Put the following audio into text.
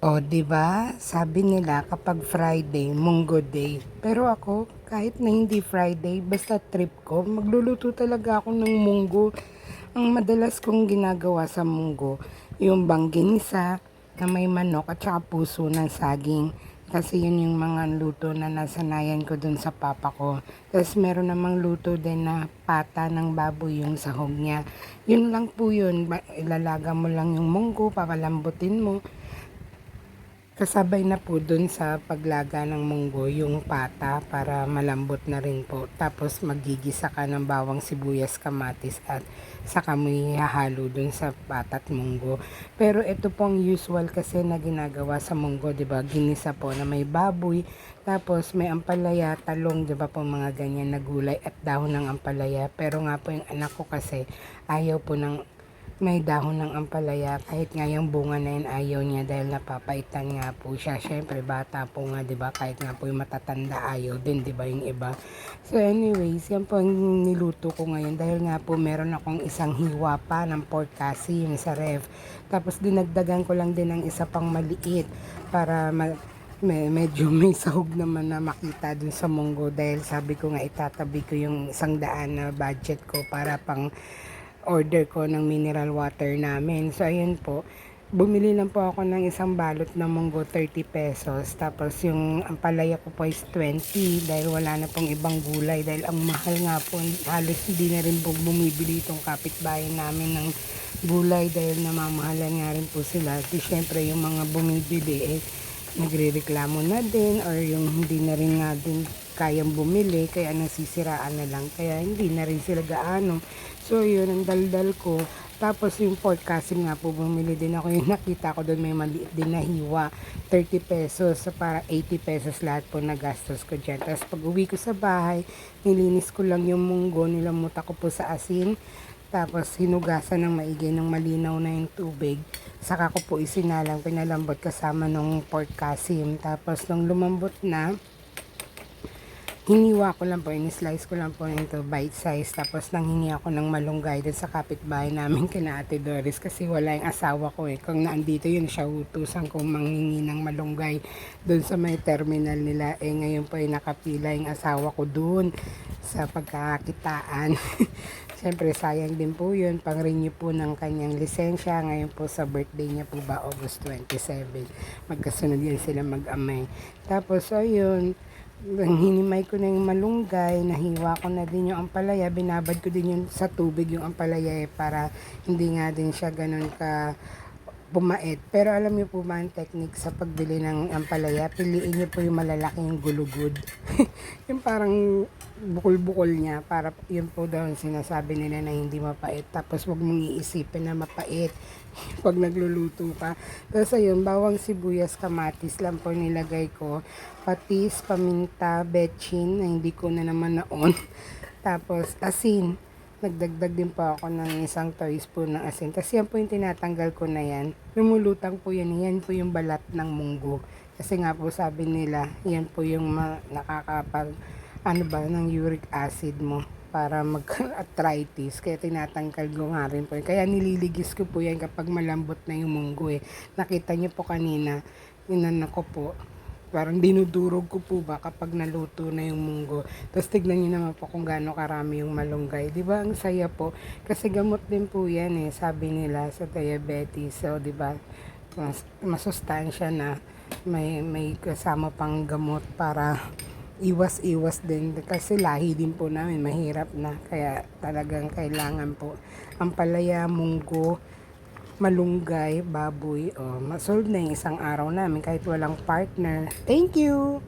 O, 'di ba? Sabi nila kapag Friday, Munggo Day. Pero ako, kahit na hindi Friday, basta trip ko, magluluto talaga ako ng munggo. Ang madalas kong ginagawa sa munggo, yung bang ginisa na may manok at saka puso ng saging. Kasi yun yung mga luto na nasanayan ko dun sa papa ko. Tapos meron namang luto din na pata ng baboy yung sahog niya. Yun lang po yun. Ilalaga mo lang yung munggo, papalambutin mo. Kasabay na po dun sa paglaga ng munggo yung pata para malambot na rin po. Tapos magigisa ka ng bawang sibuyas, kamatis at saka mo ihahalo dun sa pata at munggo. Pero ito pong usual kasi na ginagawa sa munggo, 'di ba? Ginisa po na may baboy, tapos may ampalaya, talong, 'di ba po mga ganyan na gulay at dahon ng ampalaya. Pero nga po yung anak ko kasi ayaw po ng may dahon ng ampalaya, kahit nga yung bunga na yun ayaw niya dahil napapaitan nga po siya. Syempre bata po nga, 'di ba? Kahit nga po yung matatanda ayaw din, 'di ba, yung iba. So anyways, yan po ang niluto ko ngayon dahil nga po meron akong isang hiwa pa ng pork kasi sa ref. Tapos dinagdagan ko lang din ng isa pang maliit para medyo may sahog naman na makita dun sa munggo dahil sabi ko nga itatabi ko yung 100 na budget ko para pang order ko ng mineral water namin. So, ayun po. Bumili lang po ako ng isang balot ng munggo, 30 pesos. Tapos, yung ampalaya ko po is 20 dahil wala na pong ibang gulay. Dahil ang mahal nga po, halos hindi na rin po bumibili itong kapitbahay namin ng gulay dahil namamahalan nga rin po sila. Di syempre, yung mga bumibili, nagrereklamo na din or yung hindi na rin nga din kayang bumili kaya nasisiraan na lang kaya hindi na rin sila gaano. So yun ang daldal ko. Tapos yung pork kasi nga po bumili din ako, yung nakita ko doon may maliit din na hiwa, 30 pesos, so para 80 pesos lahat po na gastos ko dyan. Tapos pag uwi ko sa bahay, nilinis ko lang yung munggo, nilamuta ko po sa asin, tapos hinugasan ng maigi ng malinaw na yung tubig. Saka ko po isinalang, pinalambot kasama ng pork kasim. Tapos nung lumambot na, hiniwa ko lang po, in-slice ko lang po into bite size. Tapos nanghingi ako ng malunggay dun sa kapitbahay namin kina Ate Doris kasi wala yung asawa ko eh. Kung naandito yun, siya utusan kong manghingi ng malunggay dun sa may terminal nila. Eh ngayon po ay nakapila yung asawa ko dun sa pagkakakitaan. Siyempre sayang din po yun, pang-renew po ng kanyang lisensya. Ngayon po sa birthday niya po ba, August 27. Magkasunod yan sila mag-amay. Tapos ayun, hinimay ko na yung malunggay, nahiwa ko na din yung ampalaya, binabad ko din yung sa tubig yung ampalaya para hindi nga din siya ganun ka bumait. Pero alam niyo po ba ang technique sa pagbili ng ampalaya? Piliin niyo po yung malalaking gulugod. Yung parang bukol-bukol niya para yun po daw ang sinasabi nila na hindi mapait. Tapos wag mong iisipin na mapait pag nagluluto ka. Tapos ayun, bawang sibuyas, kamatis lang po nilagay ko. Patis, paminta, betchin na hindi ko na naman na-on. Tapos asin. Nagdagdag din po ako ng isang teaspoon ng asin. Kasi yan po yung tinatanggal ko na yan. Lumulutang po yan. Yan po yung balat ng munggo. Kasi nga po sabi nila, yan po yung nakakapag, ano ba, ng uric acid mo para mag-arthritis. Kaya tinatanggal ko nga rin po. Kaya nililigis ko po yan kapag malambot na yung munggo eh. Nakita niyo po kanina, inan ko po. Parang dinudurog ko po ba kapag naluto na yung munggo. Tapos tignan niyo naman po kung gaano karami yung malunggay. Di ba ang saya po? Kasi gamot din po yan eh. Sabi nila sa diabetes. So di ba masustansya na may kasama pang gamot para iwas-iwas din. Kasi lahi din po namin. Mahirap na. Kaya talagang kailangan po ang palaya, munggo, malunggay, baboy, masolve na yung isang araw namin kahit walang partner. Thank you!